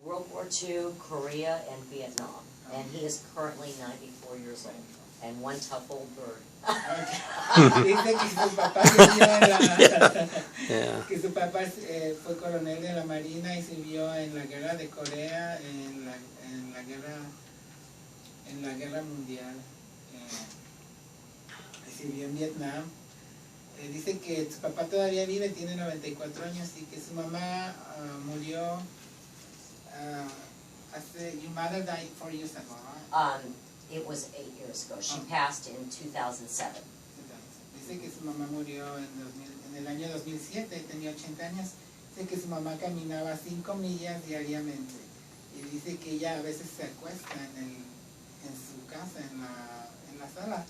World War II, Korea, and Vietnam. And he is currently 94 years old. And one tough old bird. Dice que su papá sirvió en la, que su papá fue coronel de la Marina y sirvió en la guerra de Corea, en la guerra mundial, sirvió en Vietnam. Dice que su papá todavía vive, tiene 94 años y que su mamá murió your mother died 4 years ago, right? It was 8 years ago. She passed in 2007. Dice que su mamá murió en el año 2007, tenía 80 años. Dice que su mamá caminaba 5 millas diariamente. Y dice que ella a veces se acuesta en su casa, en la sala,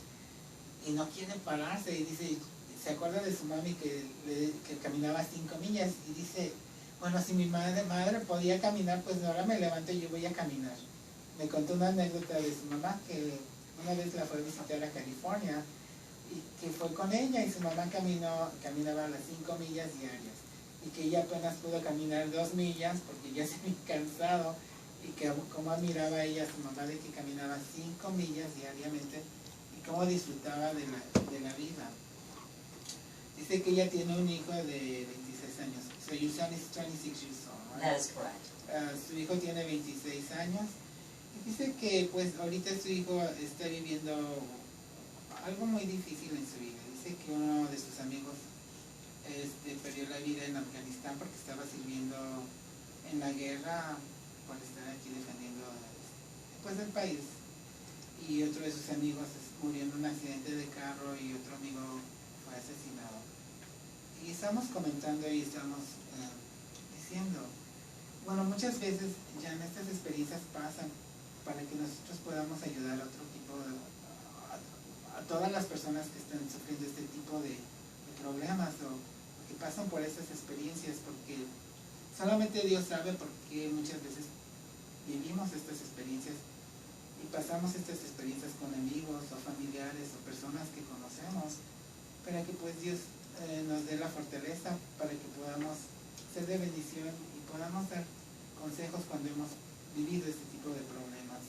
y no quiere pararse. Y dice, se acuerda de su mami que caminaba 5 millas. Y dice, bueno, si mi madre podía caminar, pues ahora me levanto y yo voy a caminar. Me contó una anécdota de su mamá que una vez la fue a visitar a California y que fue con ella y su mamá caminaba las 5 millas diarias y que ella apenas pudo caminar 2 millas porque ya se había cansado y que cómo admiraba ella a su mamá de que caminaba 5 millas diariamente y cómo disfrutaba de la vida. Dice que ella tiene un hijo de 26 años. So your son is 26 years old, right? That is correct. Su hijo tiene 26 años. Y dice que pues ahorita su hijo está viviendo algo muy difícil en su vida. Dice que uno de sus amigos perdió la vida en Afganistán porque estaba sirviendo en la guerra por estar aquí defendiendo pues el país. Y otro de sus amigos murió en un accidente de carro y otro amigo fue asesinado. Y estamos comentando y estamos diciendo, bueno, muchas veces ya en estas experiencias pasan para que nosotros podamos ayudar a otro tipo a todas las personas que están sufriendo este tipo de problemas o que pasan por estas experiencias, porque solamente Dios sabe por qué muchas veces vivimos estas experiencias y pasamos estas experiencias con amigos o familiares o personas que conocemos, para que pues Dios nos dé la fortaleza para que podamos ser de bendición y podamos dar consejos cuando hemos vivido este tipo de problemas.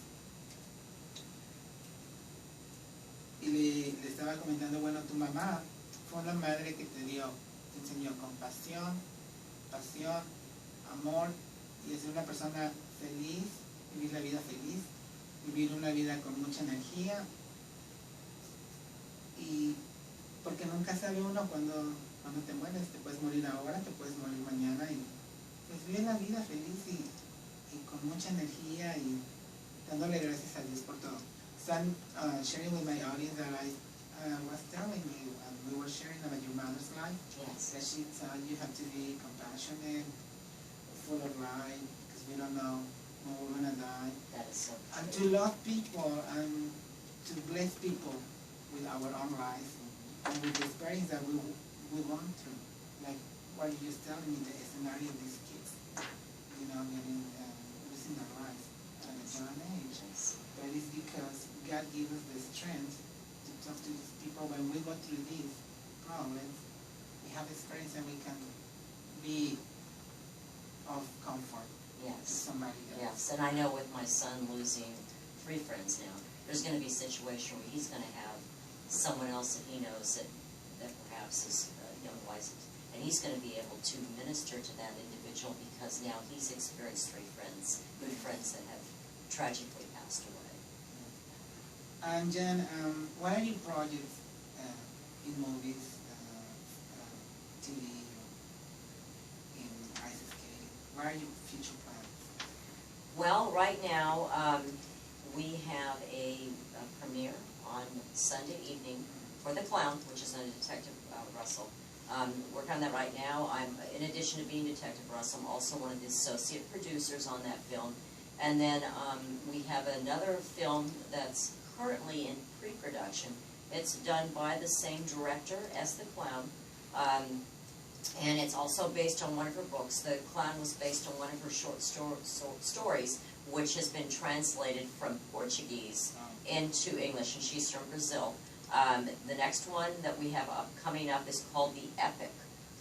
Y le estaba comentando, bueno, tu mamá fue una madre que te enseñó compasión, pasión, amor y ser una persona feliz, vivir la vida feliz, vivir una vida con mucha energía, y porque nunca sabe uno cuando te mueres, te puedes morir ahora, te puedes morir mañana, y pues vive la vida feliz y con mucha energía y dándole gracias a Dios por todo. So I'm sharing with my audience that I was telling you, and we were sharing about your mother's life. Yes. That she taught you have to be compassionate, full of life, because we don't know when we're going to die. That is so true. And to love people and to bless people with our own lives and with the experience that we went through. Like what you just telling me, the scenario of these kids, getting losing their lives at a young age. But it's because God gives us the strength to talk to these people when we go through these problems. We have experience and we can be of comfort to somebody else. Yes, and I know with my son losing 3 friends now, there's going to be a situation where he's going to have someone else that he knows that perhaps is young-wise, and he's going to be able to minister to that individual because now he's experienced 3 friends, good friends that have tragically passed away. And Jen, what are your projects in movies, TV, in ice skating? What are your future plans? Well, right now we have a premiere on Sunday evening for The Clown, which is on Detective Russell. Working on that right now. In addition to being Detective Russell, I'm also one of the associate producers on that film. And then we have another film that's currently in pre-production. It's done by the same director as The Clown. And it's also based on one of her books. The Clown was based on one of her short stories, which has been translated from Portuguese into English, and she's from Brazil. The next one that we have coming up is called The Epic,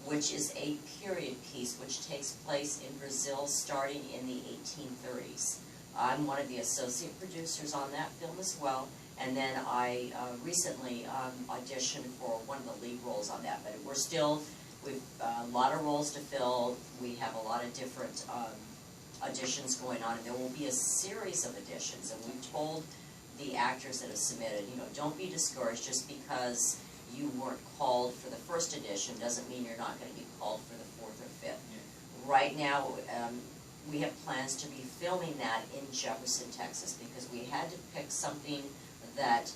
which is a period piece which takes place in Brazil starting in the 1830s. I'm one of the associate producers on that film as well, and then I recently auditioned for one of the lead roles on that, but we've a lot of roles to fill. We have a lot of different auditions going on, and there will be a series of auditions, and we've told the actors that have submitted, you know, don't be discouraged just because you weren't called for the first edition doesn't mean you're not going to be called for the fourth or fifth. Yeah. Right now, we have plans to be filming that in Jefferson, Texas, because we had to pick something that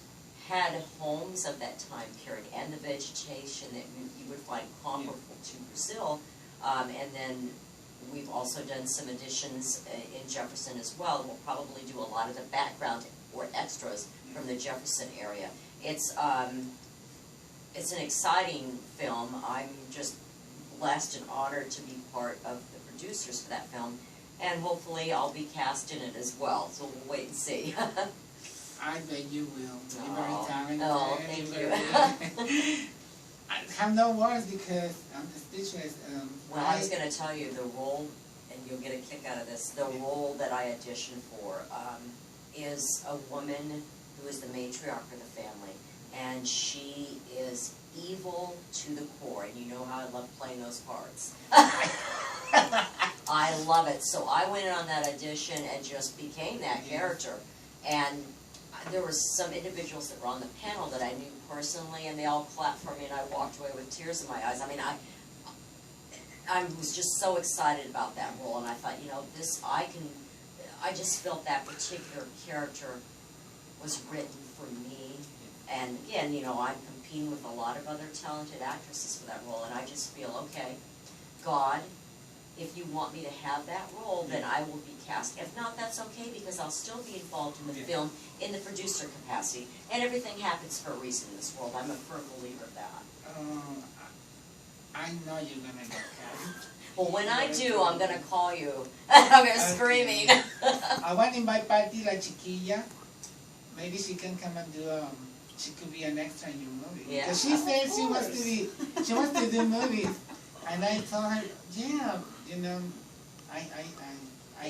had homes of that time period and the vegetation that you would find comparable to Brazil. And then we've also done some additions in Jefferson as well. We'll probably do a lot of the background or extras from the Jefferson area. It's an exciting film. I'm just blessed and honored to be part of the producers for that film, and hopefully I'll be cast in it as well, so we'll wait and see. I bet you will. You're very talented. Oh, thank you. I have no words because I'm speechless. Well, I was going to tell you the role, and you'll get a kick out of this, the role that I auditioned for is a woman who is the matriarch of the family, and she is evil to the core, and you know how I love playing those parts. I love it. So I went in on that audition and just became that character. And there were some individuals that were on the panel that I knew personally, and they all clapped for me, and I walked away with tears in my eyes. I mean, I was just so excited about that role, and I thought, you know, I just felt that particular character was written for me. And again, you know, I'm competing with a lot of other talented actresses for that role, and I just feel, okay, God, if you want me to have that role, then I will be cast. If not, that's okay, because I'll still be involved in the film in the producer capacity. And everything happens for a reason in this world. I'm a firm believer of that. I know you're going to get cast. Well, when I do, I'm going to call you. I'm going to screaming. I want to invite Patty La Chiquilla. Maybe she can come and do she could be an extra in your movie. Yeah. Because she said she wants to do movies. And I told her, yeah, you know, I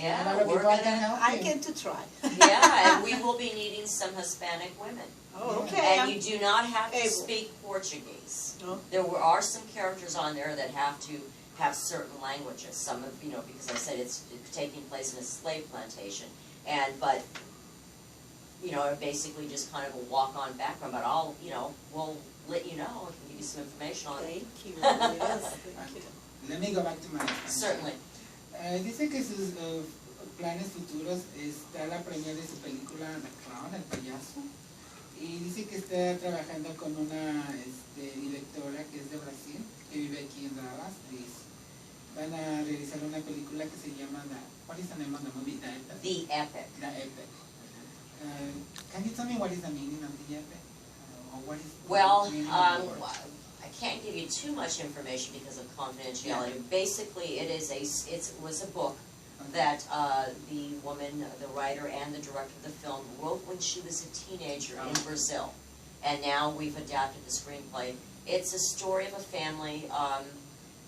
know we're people I can help I you. get to try. Yeah, and we will be needing some Hispanic women. Oh, okay. And you do not have to able. speak Portuguese. No. There are some characters on there that have to have certain languages. Some of, you know, because I said it's taking place in a slave plantation. But you know, basically just kind of a walk-on background. But we'll let you know. I can give you some information on it. Thank you. Yes, thank you. Let me go back to my Certainly. Dice que sus planes futuros está la premier de su película The Clown, el payaso, y dice que está trabajando con una directora que es de Brasil, que vive aquí en Dallas. Van a realizar una película que se llama what is the name of the movie? The Epic. The Epic. Can you tell me what is the meaning of the Epic? Or what is Well, the meaning of the word? I can't give you too much information because of confidentiality. Yeah. Basically, it was a book that the woman, the writer and the director of the film wrote when she was a teenager in Brazil. And now we've adapted the screenplay. It's a story of a family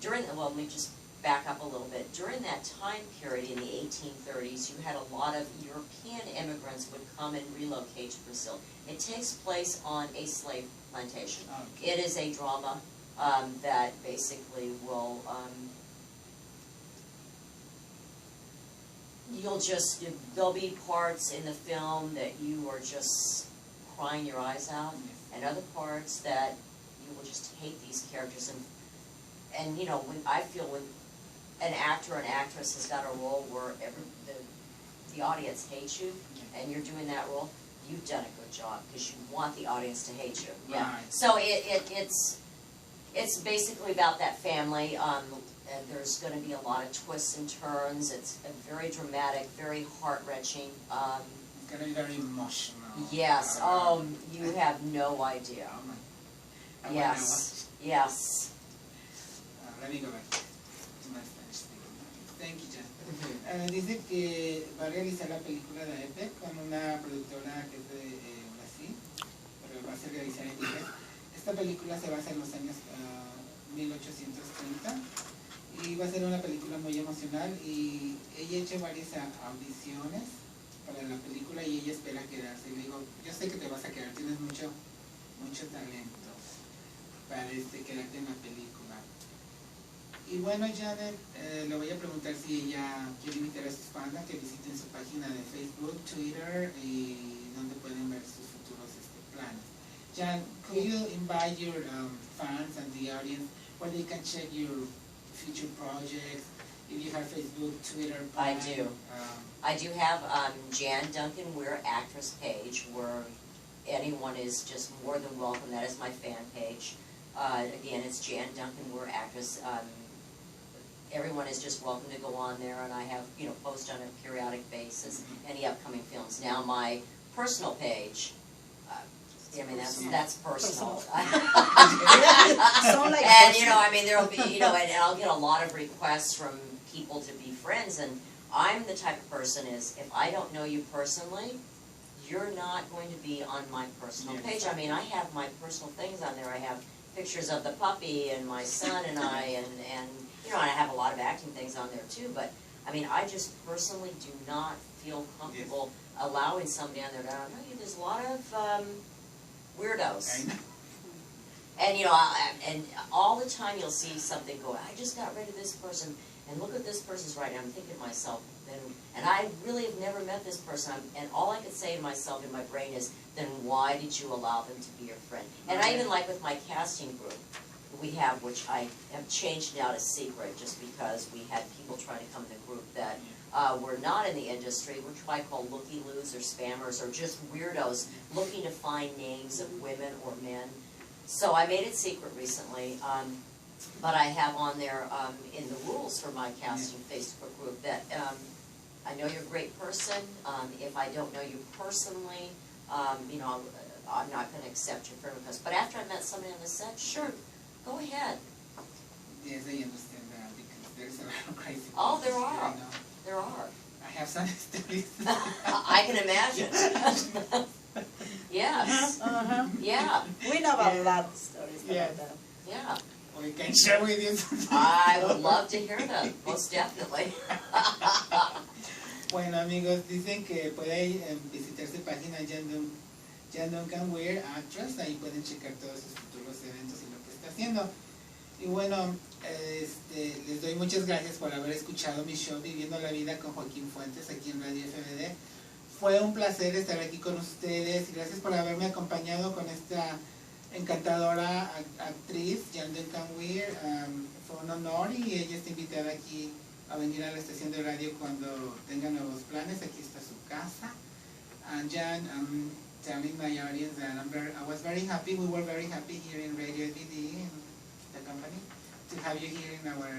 let me just back up a little bit. During that time period in the 1830s, you had a lot of European immigrants would come and relocate to Brazil. It takes place on a slave plantation. Okay. It is a drama that basically will, there'll be parts in the film that you are just crying your eyes out, and other parts that you will just hate these characters. And you know, when an actor or an actress has got a role where the audience hates you, and you're doing that role, you've done a good job, because you want the audience to hate you. Yeah. Right. So it's basically about that family. There's going to be a lot of twists and turns. It's very dramatic, very heart-wrenching. It's going to be very emotional. Yes. You have no idea. Yes. Yes. Let me go back to my Spanish speaking. Thank you, Jan. Dice que va a realizar la película de Epic con una productora que es de Brasil, pero va a ser realizada en inglés. Esta película se basa en los años 1830 y va a ser una película muy emocional y ella ha hecho varias audiciones para la película y ella espera quedarse. Y le digo, yo sé que te vas a quedar, tienes mucho talento para quedarte en la película. Y bueno, Janet, le voy a preguntar si ella quiere invitar a sus fans a que visiten su página de Facebook, Twitter y donde pueden ver sus futuros planes. Jan, could you invite your fans and the audience where they can check your future projects? If you have Facebook, Twitter, I do. I do have Jan Duncan Weir actress page where anyone is just more than welcome. That is my fan page. Again, it's Jan Duncan Weir actress. Everyone is just welcome to go on there, and I have, post on a periodic basis any upcoming films. Now, my personal page, that's personal. Sound like And personal. there'll be, and I'll get a lot of requests from people to be friends, and I'm the type of person is, if I don't know you personally, you're not going to be on my personal page. I mean, I have my personal things on there. I have pictures of the puppy and my son and I, and I have a lot of acting things on there too, but I mean, I just personally do not feel comfortable allowing somebody on there that I don't know you. There's a lot of weirdos. And and all the time you'll see something go, I just got rid of this person, and look at this person's right now. I'm thinking to myself, and I really have never met this person, and all I could say to myself in my brain is, then why did you allow them to be your friend? And I even like with my casting group, we have, which I have changed now to secret, just because we had people trying to come in the group that were not in the industry, which I call looky-loos or spammers or just weirdos looking to find names of women or men. So I made it secret recently, but I have on there in the rules for my casting Facebook group that I know you're a great person. If I don't know you personally, I'm not going to accept your friend request. But after I met somebody on the set, sure, go ahead. Yes, I understand that because there's a lot of crazy people. Oh, there are. There are. I have some stories. I can imagine. Yes. Yeah. We know a lot of stories about that. Yeah. We can share with you some. I would love to hear them, most definitely. Bueno, amigos, dicen que puede visitar su página Jan Duncan Weir Actress, ahí pueden checar todos sus futuros eventos y lo que está haciendo. Y bueno, les doy muchas gracias por haber escuchado mi show Viviendo la Vida con Joaquín Fuentes aquí en Radio FBD. Fue un placer estar aquí con ustedes y gracias por haberme acompañado con esta encantadora actriz, Jan Duncan Weir. Fue un honor y ella está invitada aquí a venir a la estación de radio cuando tenga nuevos planes. Aquí está su casa. And Jan, I'm telling my audience that I was very happy, we were very happy here in Radio FBD, in the company, to have you here in our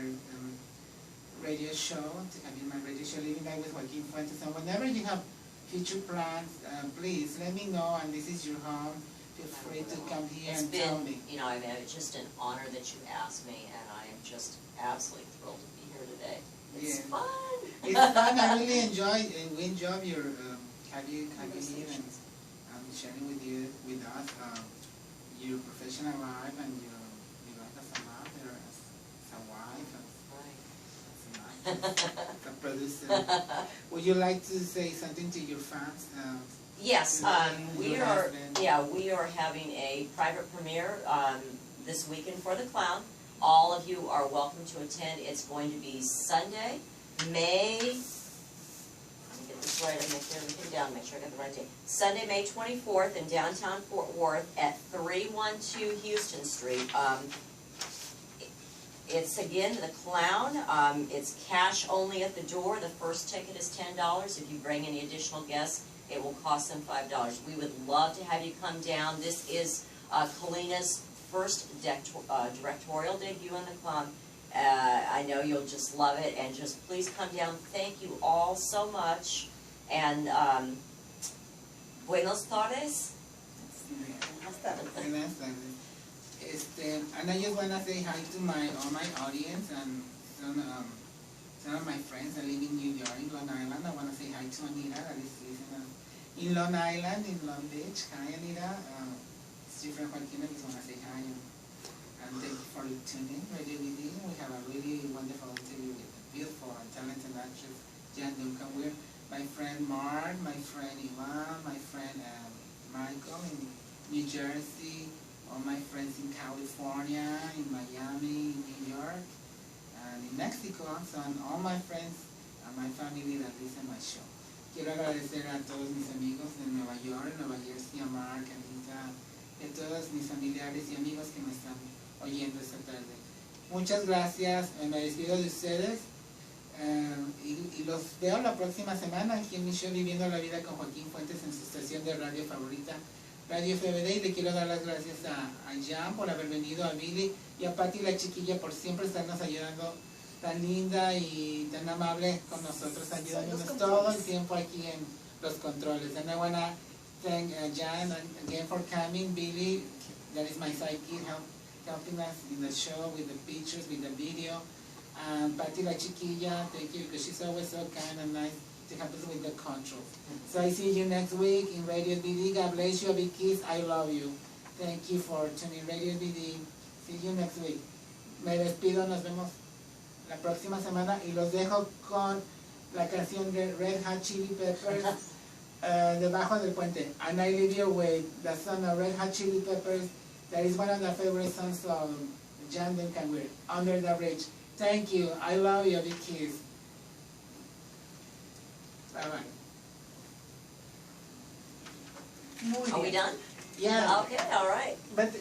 radio show, to have you in my radio show, Living Life with Joaquin Fuentes. And whenever you have future plans, please let me know, and this is your home. Feel free to come here and tell me. It's just an honor that you asked me, and I am just absolutely thrilled to be here today. It's fun. It's fun. I really we enjoy your have you here and sharing with us your professional life and your life as a mother, as a wife, as an actress, as a producer. Would you like to say something to your fans? Yes, we are having a private premiere this weekend for The Clown. All of you are welcome to attend. It's going to be Sunday, May, let me get this right, I'll make everything down, make sure I got the right date. Sunday, May 24th in downtown Fort Worth at 312 Houston Street. It's again The Clown. It's cash only at the door. The first ticket is $10. If you bring any additional guests, it will cost them $5. We would love to have you come down. This is Kalina's first directorial debut in The Clown. I know you'll just love it, and just please come down. Thank you all so much, and buenos tardes. And I just want to say hi to all my audience and some of my friends that live in New York, in Long Island. I want to say hi to Anita that is listening in Long Island, in Long Beach. Hi, Anita. It's your friend Joaquin. I just want to say hi. And thank you for tuning in, Radio BD. We have a really wonderful interview with a beautiful and talented actress, Jan Duncan. We're my friend Mark, my friend Ivan, my friend Michael in New Jersey, all my friends in California, in Miami, in New York, and in Mexico, so and all my friends and my family that listen my show. Quiero agradecer a todos mis amigos de Nueva York, Nueva Jersey, a Mark, a Lisa, y a todos mis familiares y amigos que me están oyendo esta tarde. Muchas gracias, me despido de ustedes y los veo la próxima semana aquí en mi show Viviendo la Vida con Joaquín Fuentes en su estación de radio favorita, Radio FBD, y le quiero dar las gracias a Jan por haber venido, a Billy y a Patty la chiquilla por siempre estarnos ayudando, tan linda y tan amable con nosotros, ayudándonos todo el tiempo aquí en los controles. And I want to thank Jan again for coming, Billy, that is my sidekick, helping us in the show with the pictures, with the video, and Patty la chiquilla, thank you, because she's always so kind and nice to help us with the controls. So I see you next week in Radio BD. God bless you, a big kiss, I love you. Thank you for tuning Radio BD. See you next week. Me despido, nos vemos la próxima semana y los dejo con la canción de Red Hot Chili Peppers, Debajo del Puente. And I leave you with the song of Red Hot Chili Peppers. That is one of the favorite songs of Jan Duncan, we're Under the Bridge. Thank you. I love you. A big kiss. Bye-bye. Are we done? Yeah. Okay, all right. But